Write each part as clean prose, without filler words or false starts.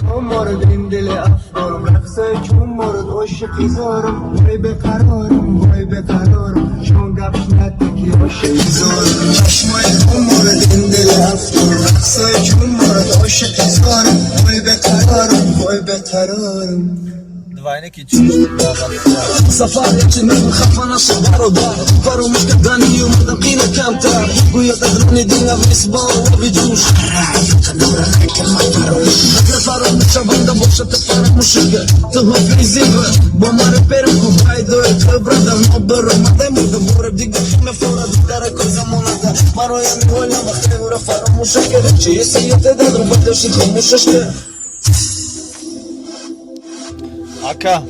مورد این دل افغانم رقصه چون مورد عاشقی زارم وای بقرارم وای بقرارم چون گفش ندکی عاشقی زارم چشمای چون مورد این دل افغانم رقصه چون مورد عاشقی زارم وای بقرارم وای بقرارم دوایینه که چیش سفر چنین خفن است برادر فراموش کردنی اومدم اینه کمتر گویا قدران دینا بیسبال و بیجوش اگر فراموش شونده باشه تو فراموشه تو حافظی با من پیرم کو بایدوی تو برادر ما برامده مورد بورب دیگه مفورد در کل زمانده برایم میولم وقتی او را فراموشه کرد چه سیات داد رو بداشی خاموشش کرد Aka,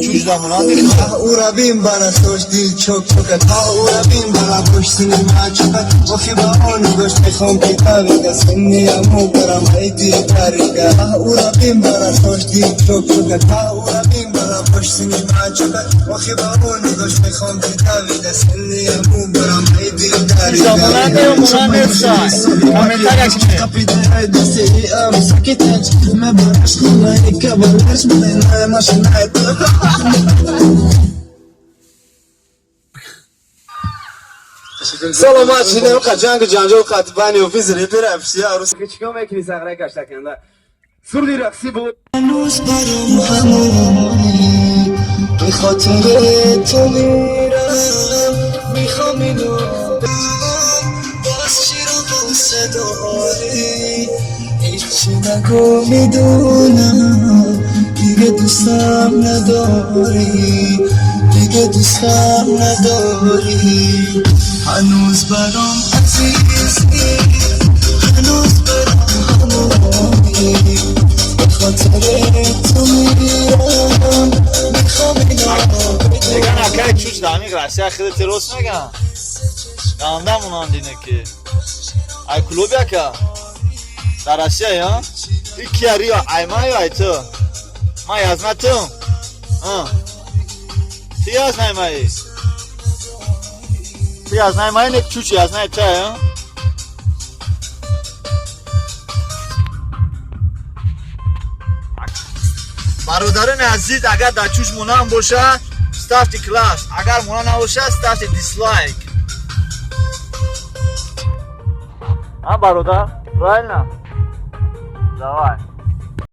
çuş da mı lan dedim. Urabim bana soş dil çok fakat Urabim bana boş sinema çakat Vakı bağını goş mekham kitabı da Seni yamu karam haydi tarika Urabim bana soş dil çok fakat Urabim bana boş sinema çakat Vakı bağını goş mekham kitabı da Seni yamu karam haydi tarika Çuş da mı lan diyor mu lan nefsa? Komentar yakışmıyor. Kapıda haydi seyi am sakit aç Me baraş kulay kabarlaş Mena maşına سلامت شدیم قجنگ جنجا و قطبانی و فیز ریپر افشی عروس که چیکار میکنی سغره کشتا کنده سردی رقصی بود هنوز برام همونی به خاطر تو میرم میخوام اینو باز شیر و بوسه داری هیچی نگو میدونم دیگه دوستم نداری دیگه دوستم نداری هنوز برام عزیزی هنوز برام همونی به خاطر تو میرم میخوام اینو Degan akay çuş da amik Rusya xili teros megan. Yandan unan dine ki. Ay klubi aka. Dar Rusya ya. İki arıyor aymayo ay tu. Ma yazma tu. Ha. Ti yaznay mai. Ti yaznay mai ne çuş yaznay ta ya. برادران عزیز اگر در چوش مونم باشه استارت کلاس اگر مونا نباشه استارت دیسلایک ها برادر رایل نه давай